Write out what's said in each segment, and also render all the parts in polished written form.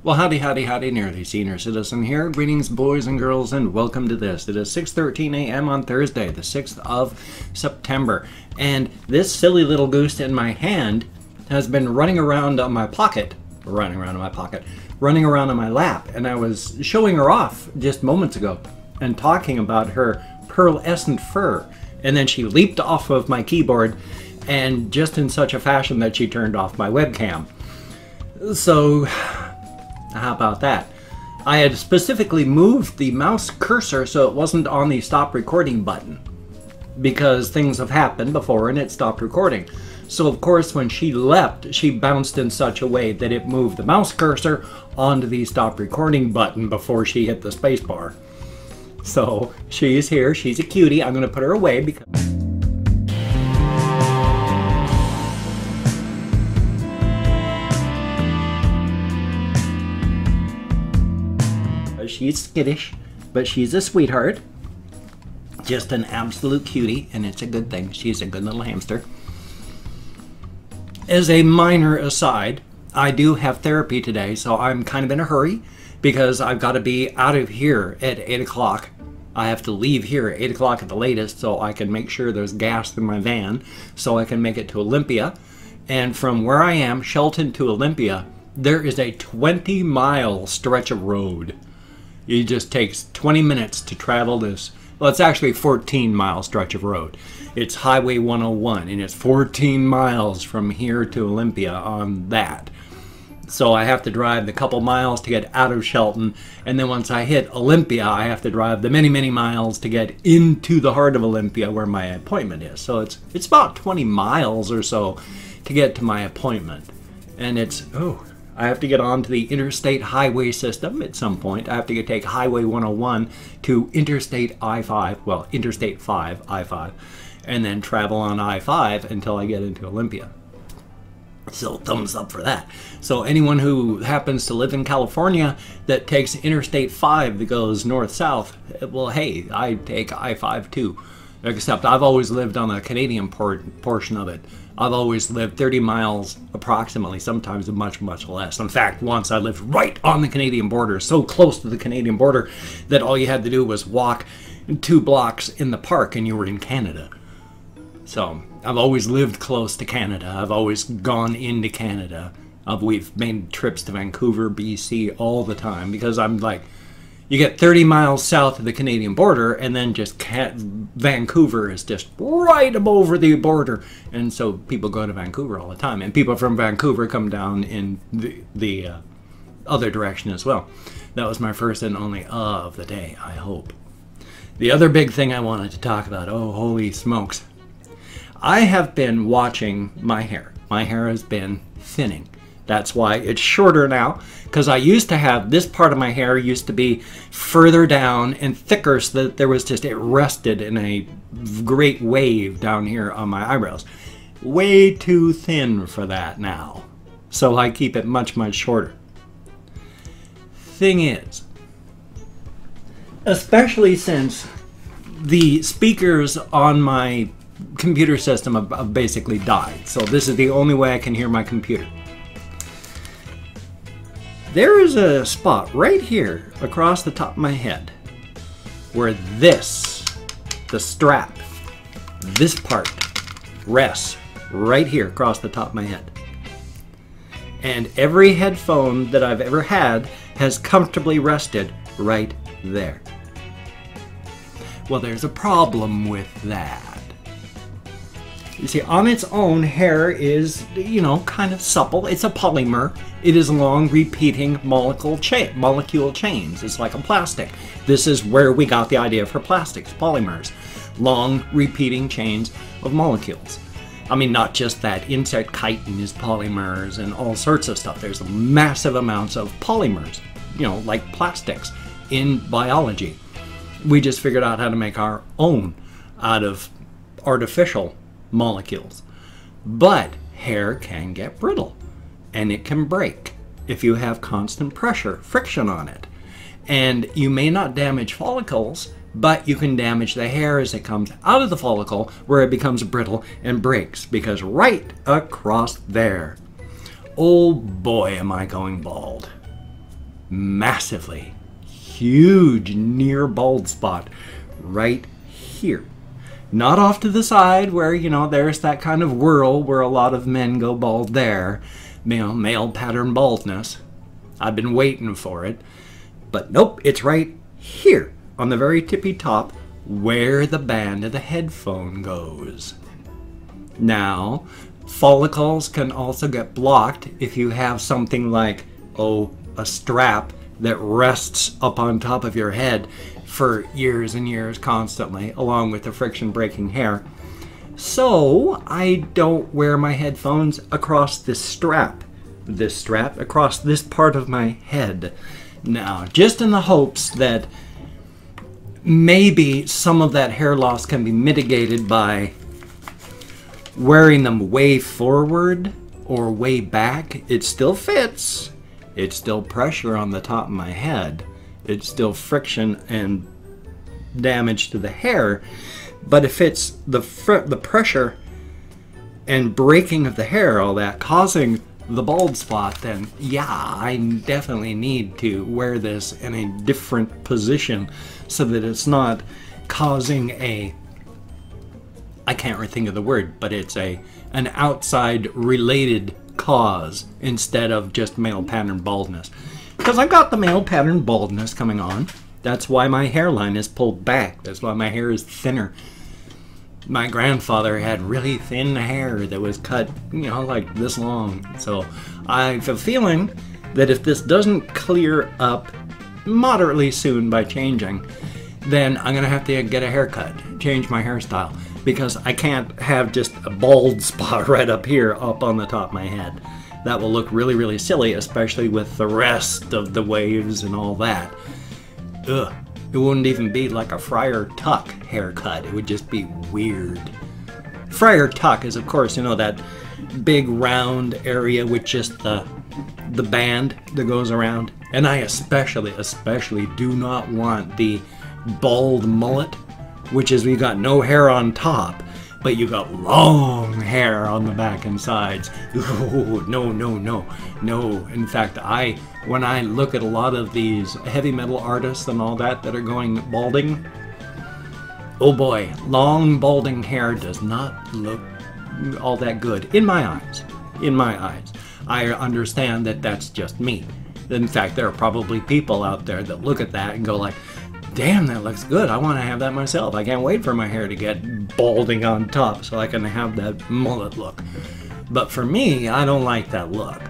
Well, howdy, howdy, howdy, nearly senior citizen here. Greetings, boys and girls, and welcome to this. It is 6:13 a.m. on Thursday, the 6th of September. And this silly little goose in my hand has been running around on my running around on my lap. And I was showing her off just moments ago and talking about her pearlescent fur. And then she leaped off of my keyboard, and just in such a fashion that she turned off my webcam. So how about that? I had specifically moved the mouse cursor so it wasn't on the stop recording button, because things have happened before and it stopped recording. So of course when she leapt, she bounced in such a way that it moved the mouse cursor onto the stop recording button before she hit the space bar. So she's here, she's a cutie. I'm going to put her away because she's skittish, but she's a sweetheart. Just an absolute cutie, and it's a good thing. She's a good little hamster. As a minor aside, I do have therapy today, so I'm kind of in a hurry because I've got to be out of here at 8 o'clock. I have to leave here at 8 o'clock at the latest so I can make sure there's gas in my van so I can make it to Olympia. And from where I am, Shelton to Olympia, there is a 20-mile stretch of road. It just takes 20 minutes to travel this. Well, it's actually a 14-mile stretch of road. It's Highway 101, and it's 14 miles from here to Olympia on that. So I have to drive the couple miles to get out of Shelton, and then once I hit Olympia, I have to drive the many, many miles to get into the heart of Olympia where my appointment is. So it's about 20 miles or so to get to my appointment. And I have to get onto the interstate highway system at some point. I have to take Highway 101 to Interstate I-5, well, Interstate 5, I-5, and then travel on I-5 until I get into Olympia. So thumbs up for that. So anyone who happens to live in California that takes Interstate 5 that goes north-south, well, hey, I take I-5 too. Except I've always lived on the Canadian portion of it. I've always lived 30 miles approximately, sometimes much, much less. In fact, once I lived right on the Canadian border, so close to the Canadian border that all you had to do was walk 2 blocks in the park and you were in Canada. So I've always lived close to Canada. I've always gone into Canada. We've made trips to Vancouver, BC all the time because I'm like, you get 30 miles south of the Canadian border, and then just Vancouver is just right over the border. And so people go to Vancouver all the time. And people from Vancouver come down in the other direction as well. That was my first and only of the day, I hope. The other big thing I wanted to talk about, oh, holy smokes. I have been watching my hair. My hair has been thinning. That's why it's shorter now, because I used to have this part of my hair used to be further down and thicker so that there was just, it rested in a great wave down here on my eyebrows. Way too thin for that now. So I keep it much, much shorter. Thing is, especially since the speakers on my computer system have basically died. So this is the only way I can hear my computer. There is a spot right here across the top of my head where the strap, this part rests right here across the top of my head. And every headphone that I've ever had has comfortably rested right there. Well, there's a problem with that. You see, on its own, hair is, kind of supple. It's a polymer. It is long, repeating molecule chains. It's like a plastic. This is where we got the idea for plastics, polymers. Long, repeating chains of molecules. I mean, not just that. Insect chitin is polymers and all sorts of stuff. There's massive amounts of polymers, like plastics in biology. We just figured out how to make our own out of artificial molecules. But hair can get brittle and it can break if you have constant pressure, friction on it. And you may not damage follicles, but you can damage the hair as it comes out of the follicle where it becomes brittle and breaks, because right across there, oh boy, am I going bald. massively huge near bald spot right here. Not off to the side where, you know, there's that kind of whirl where a lot of men go bald there. You know, male pattern baldness. I've been waiting for it. But nope, it's right here on the very tippy top where the band of the headphone goes. Now, follicles can also get blocked if you have something like, oh, a strap that rests up on top of your head for years and years constantly, along with the friction breaking hair. So I don't wear my headphones across this strap across this part of my head. Now, just in the hopes that maybe some of that hair loss can be mitigated by wearing them way forward or way back. It still fits. It's still pressure on the top of my head. It's still friction and damage to the hair. But if it's the pressure and breaking of the hair, all that, causing the bald spot, then yeah, I definitely need to wear this in a different position so that it's not causing a, I can't really think of the word, but it's an outside related cause instead of just male pattern baldness. Because I got the male pattern baldness coming on. That's why my hairline is pulled back. That's why my hair is thinner. My grandfather had really thin hair that was cut, you know, like this long. So I have a feeling that if this doesn't clear up moderately soon by changing, then I'm going to have to get a haircut, change my hairstyle, because I can't have just a bald spot right up here, up on the top of my head. That will look really, really silly, especially with the rest of the waves and all that. Ugh. It wouldn't even be like a Friar Tuck haircut. It would just be weird. Friar Tuck is, of course, you know, that big round area with just the band that goes around. And I especially do not want the bald mullet, which is you got no hair on top, but you got long hair on the back and sides. Ooh, no, no, no, no. In fact, when I look at a lot of these heavy metal artists and all that are going balding, oh boy, long balding hair does not look all that good in my eyes. In my eyes. I understand that that's just me. In fact, there are probably people out there that look at that and go like, damn, that looks good. I want to have that myself. I can't wait for my hair to get balding on top so I can have that mullet look. But for me, I don't like that look.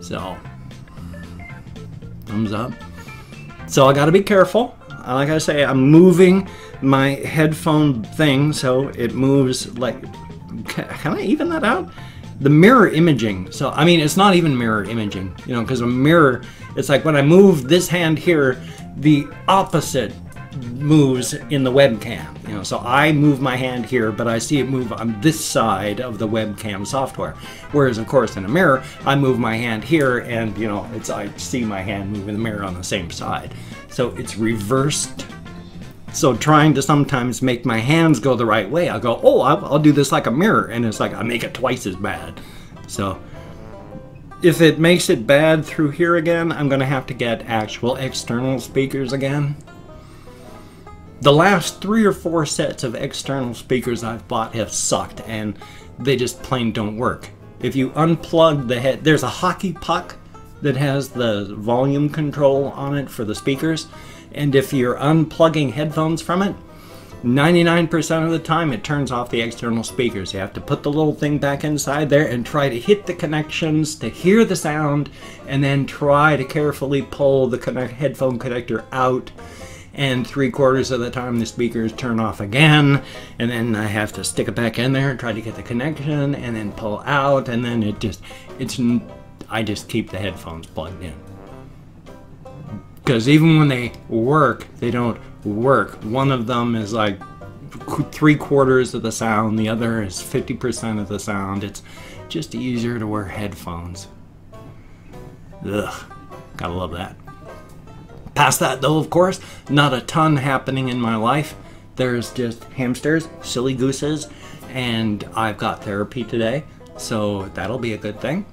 So, thumbs up. So I got to be careful. Like I say, I'm moving my headphone thing so it moves like, can I even that out? The mirror imaging. So, I mean, it's not even mirror imaging, you know, because a mirror, it's like when I move this hand here, the opposite moves in the webcam, you know, so I move my hand here, but I see it move on this side of the webcam software. Whereas, of course, in a mirror, I move my hand here, and you know, I see my hand move in the mirror on the same side. So it's reversed. So trying to sometimes make my hands go the right way, I'll go, oh, I'll do this like a mirror, and it's like I make it twice as bad. So if it makes it bad through here again, I'm going to have to get actual external speakers again. The last 3 or 4 sets of external speakers I've bought have sucked, and they just plain don't work. If you unplug the head, there's a hockey puck that has the volume control on it for the speakers, and if you're unplugging headphones from it, 99% of the time it turns off the external speakers. You have to put the little thing back inside there and try to hit the connections to hear the sound, and then try to carefully pull the headphone connector out, and 3/4 of the time the speakers turn off again, and then I have to stick it back in there and try to get the connection and then pull out, and then I just keep the headphones plugged in. Because even when they work, they don't work. One of them is like 3/4 of the sound, the other is 50% of the sound. It's just easier to wear headphones. Ugh, gotta love that. Past that though, of course, not a ton happening in my life. There's just hamsters, silly gooses, and I've got therapy today, so that'll be a good thing.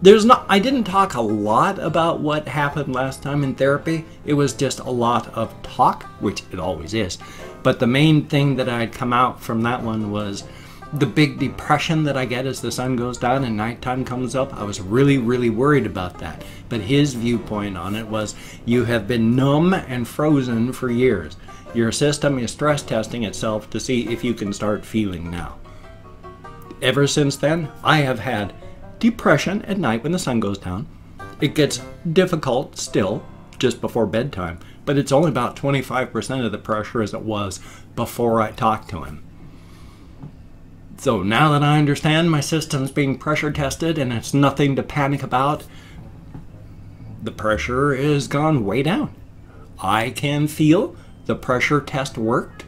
I didn't talk a lot about what happened last time in therapy. It was just a lot of talk, which it always is. But the main thing that I'd come out from that one was the big depression that I get as the sun goes down and nighttime comes up. I was really, really worried about that. But his viewpoint on it was, you have been numb and frozen for years. Your system is stress testing itself to see if you can start feeling now. Ever since then, I have had depression at night when the sun goes down. It gets difficult still just before bedtime, but it's only about 25% of the pressure as it was before I talked to him. So now that I understand my system's being pressure tested and it's nothing to panic about, the pressure is gone way down. I can feel the pressure test worked.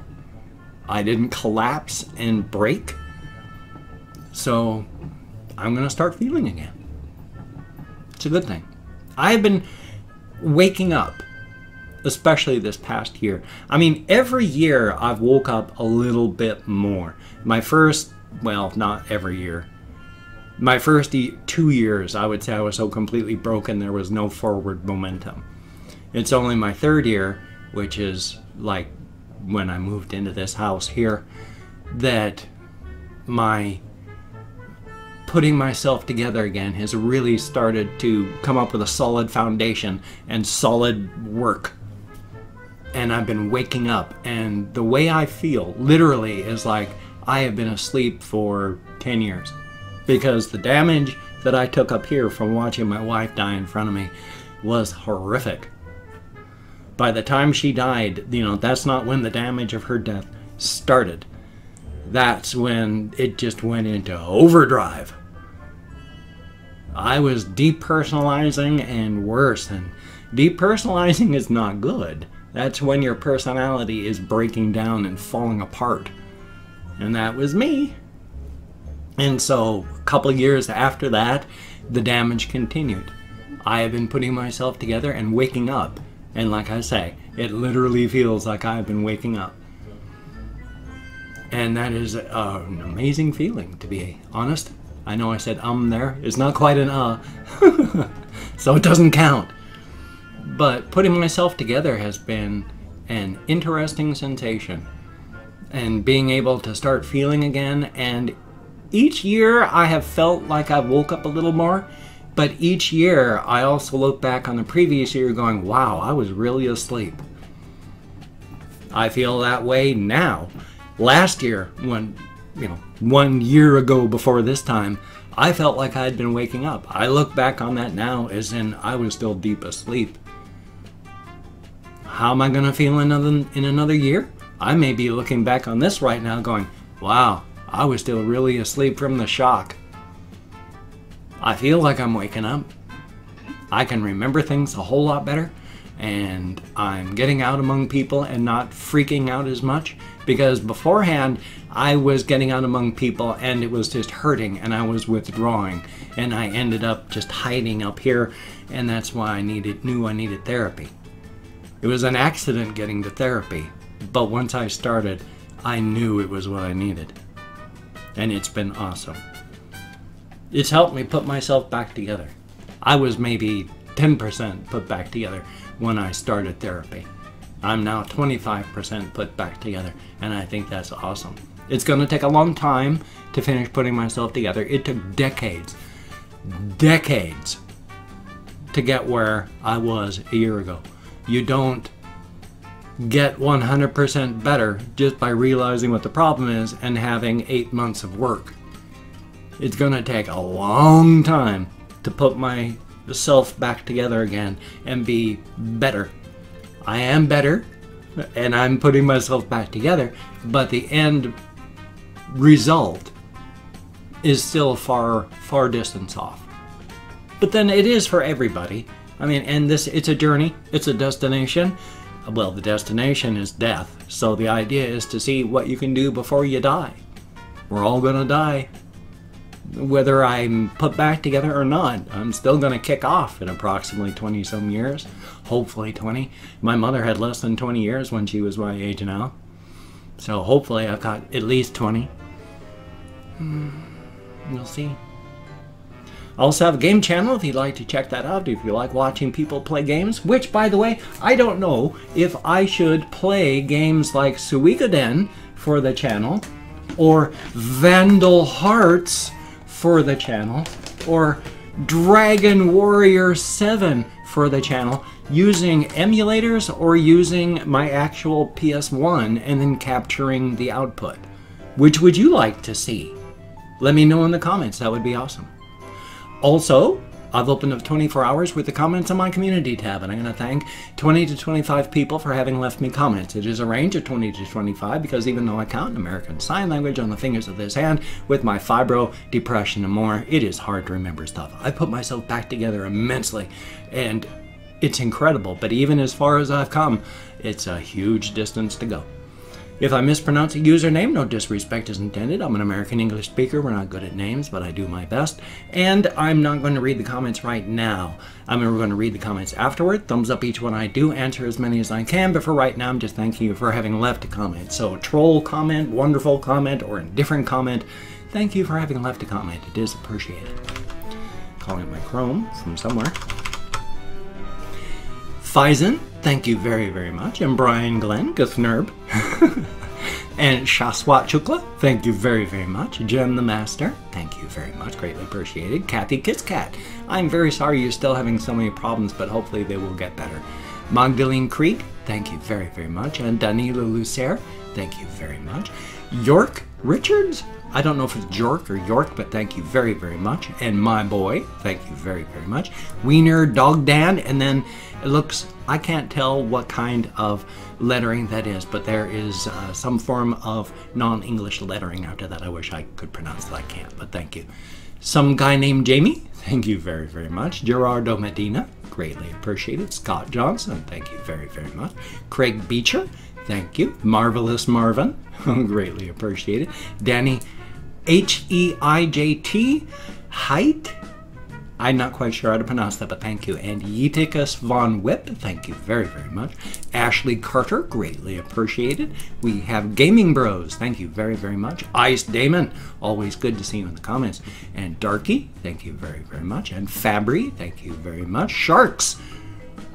I didn't collapse and break. So I'm going to start feeling again. It's a good thing. I've been waking up, especially this past year. I mean, every year I've woke up a little bit more. My first, well, not every year. My first 2 years, I would say I was so completely broken there was no forward momentum. It's only my third year, which is like when I moved into this house here, that my putting myself together again has really started to come up with a solid foundation and solid work. And I've been waking up, and the way I feel literally is like I have been asleep for 10 years, because the damage that I took up here from watching my wife die in front of me was horrific. By the time she died, you know, that's not when the damage of her death started. That's when it just went into overdrive. I was depersonalizing and worse, and depersonalizing is not good. That's when your personality is breaking down and falling apart. And that was me. And so a couple years after that, the damage continued. I have been putting myself together and waking up. And like I say, it literally feels like I've been waking up. And that is an amazing feeling, to be honest. I know I said there. It's not quite an so it doesn't count. But putting myself together has been an interesting sensation. And being able to start feeling again. And each year I have felt like I woke up a little more. But each year I also look back on the previous year going, wow, I was really asleep. I feel that way now. Last year, when, 1 year ago before this time, I felt like I'd been waking up. I look back on that now as in I was still deep asleep. How am I going to feel in another year? I may be looking back on this right now going, wow, I was still really asleep from the shock. I feel like I'm waking up. I can remember things a whole lot better, and I'm getting out among people and not freaking out as much, because beforehand I was getting out among people and it was just hurting and I was withdrawing, and I ended up just hiding up here, and that's why I knew I needed therapy. It was an accident getting to therapy, but once I started, I knew it was what I needed, and it's been awesome. It's helped me put myself back together. I was maybe 10% put back together when I started therapy. I'm now 25% put back together, and I think that's awesome. It's going to take a long time to finish putting myself together. It took decades to get where I was a year ago. You don't get 100% better just by realizing what the problem is and having 8 months of work. It's going to take a long time to put myself back together again and be better. I am better, and I'm putting myself back together, but the end result is still far distance off. But then it is for everybody. I mean, and it's a journey, it's a destination. Well, the destination is death, so the idea is to see what you can do before you die. We're all gonna die. Whether I'm put back together or not, I'm still going to kick off in approximately 20-some years. Hopefully 20. My mother had less than 20 years when she was my age now. So hopefully I've got at least 20. We'll see. I also have a game channel if you'd like to check that out, if you like watching people play games, which, by the way, I don't know if I should play games like Suikoden for the channel, or Vandal Hearts for the channel, or Dragon Warrior 7 for the channel, using emulators or using my actual PS1 and then capturing the output. Which would you like to see? Let me know in the comments, that would be awesome. Also, I've opened up 24 hours with the comments on my community tab, and I'm going to thank 20 to 25 people for having left me comments. It is a range of 20 to 25 because even though I count in American Sign Language on the fingers of this hand, with my fibro, depression, and more, it is hard to remember stuff. I put myself back together immensely, and it's incredible, but even as far as I've come, it's a huge distance to go. If I mispronounce a username, no disrespect is intended. I'm an American English speaker. We're not good at names, but I do my best. And I'm not going to read the comments right now. I'm going to read the comments afterward. Thumbs up each one I do. Answer as many as I can. But for right now, I'm just thanking you for having left a comment. So troll comment, wonderful comment, or indifferent comment, thank you for having left a comment. It is appreciated. Calling up my Chrome from somewhere. Faison, thank you very, very much. And Brian Glenn, Guthnurb. And Shaswat Chukla, thank you very, very much. Jen the Master, thank you very much. Greatly appreciated. Kathy Kitscat, I'm very sorry you're still having so many problems, but hopefully they will get better. Magdalene Creek, thank you very, very much. And Danila Lucer, thank you very much. York Richards, I don't know if it's York or York, but thank you very, very much. And my boy, thank you very, very much. Wiener Dog Dan, and then it looks, I can't tell what kind of lettering that is, but there is some form of non-English lettering after that. I wish I could pronounce that. I can't, but thank you. Some guy named Jamie, thank you very, very much. Gerardo Medina, greatly appreciated. Scott Johnson, thank you very, very much. Craig Beecher, thank you. Marvelous Marvin, greatly appreciated. Danny H-E-I-J-T, Height, I'm not quite sure how to pronounce that, but thank you. And Yeticus Von Whip, thank you very, very much. Ashley Carter, greatly appreciated. We have Gaming Bros, thank you very, very much. Ice Damon, always good to see you in the comments. And Darky, thank you very, very much. And Fabry, thank you very much. Sharks,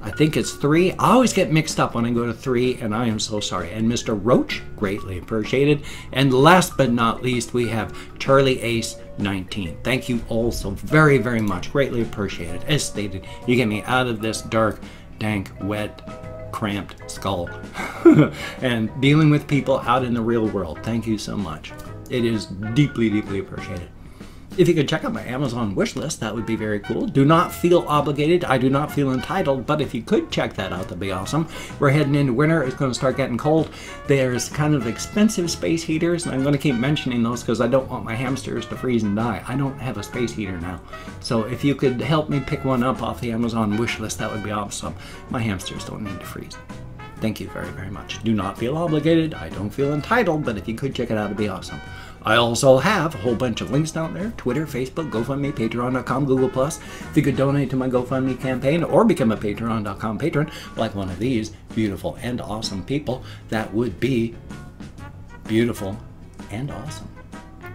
I think it's 3. I always get mixed up when I go to 3, and I am so sorry. And Mr. Roach, greatly appreciated. And last but not least, we have Charlie Ace 19. Thank you all so very, very much. Greatly appreciated. As stated, you get me out of this dark, dank, wet, cramped skull and dealing with people out in the real world. Thank you so much. It is deeply, deeply appreciated. If you could check out my Amazon wish list, that would be very cool. Do not feel obligated. I do not feel entitled, but if you could check that out, that'd be awesome. We're heading into winter. It's going to start getting cold. There's kind of expensive space heaters, and I'm going to keep mentioning those because I don't want my hamsters to freeze and die. I don't have a space heater now. So if you could help me pick one up off the Amazon wish list, that would be awesome. My hamsters don't need to freeze. Thank you very, very much. Do not feel obligated. I don't feel entitled, but if you could check it out, it'd be awesome. I also have a whole bunch of links down there. Twitter, Facebook, GoFundMe, Patreon.com, Google+. If you could donate to my GoFundMe campaign or become a Patreon.com patron, like one of these beautiful and awesome people, that would be beautiful and awesome.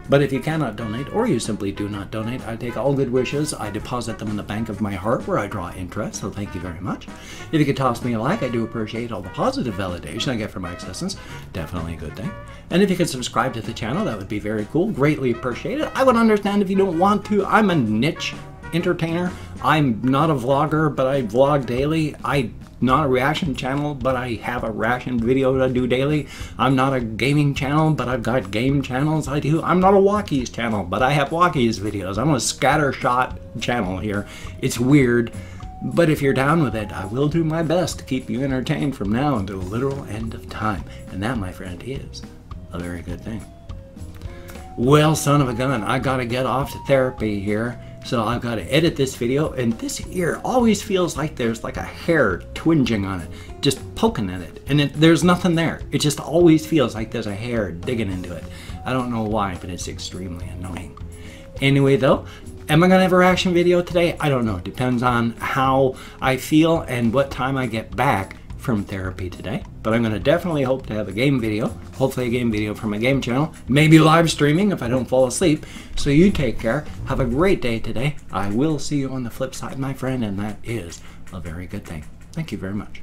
But if you cannot donate, or you simply do not donate, I take all good wishes. I deposit them in the bank of my heart where I draw interest, so thank you very much. If you could toss me a like, I do appreciate all the positive validation I get from my existence. Definitely a good thing. And if you could subscribe to the channel, that would be very cool. Greatly appreciated. I would understand if you don't want to. I'm a niche entertainer. I'm not a vlogger, but I vlog daily. I'm not a reaction channel, but I have a reaction video to do daily. I'm not a gaming channel, but I've got game channels I do. I'm not a walkies channel, but I have walkies videos. I'm a scattershot channel here. It's weird, but if you're down with it, I will do my best to keep you entertained from now until the literal end of time. And that, my friend, is a very good thing. Well, son of a gun, I gotta get off to therapy here. So I've got to edit this video, and this ear always feels like there's like a hair twinging on it, just poking at it, and there's nothing there. It just always feels like there's a hair digging into it. I don't know why, but it's extremely annoying. Anyway though, am I going to have a reaction video today? I don't know. It depends on how I feel and what time I get back from therapy today, but I'm going to definitely hope to have a game video, hopefully a game video from my game channel, maybe live streaming if I don't fall asleep. So you take care. Have a great day today. I will see you on the flip side, my friend, and that is a very good thing. Thank you very much.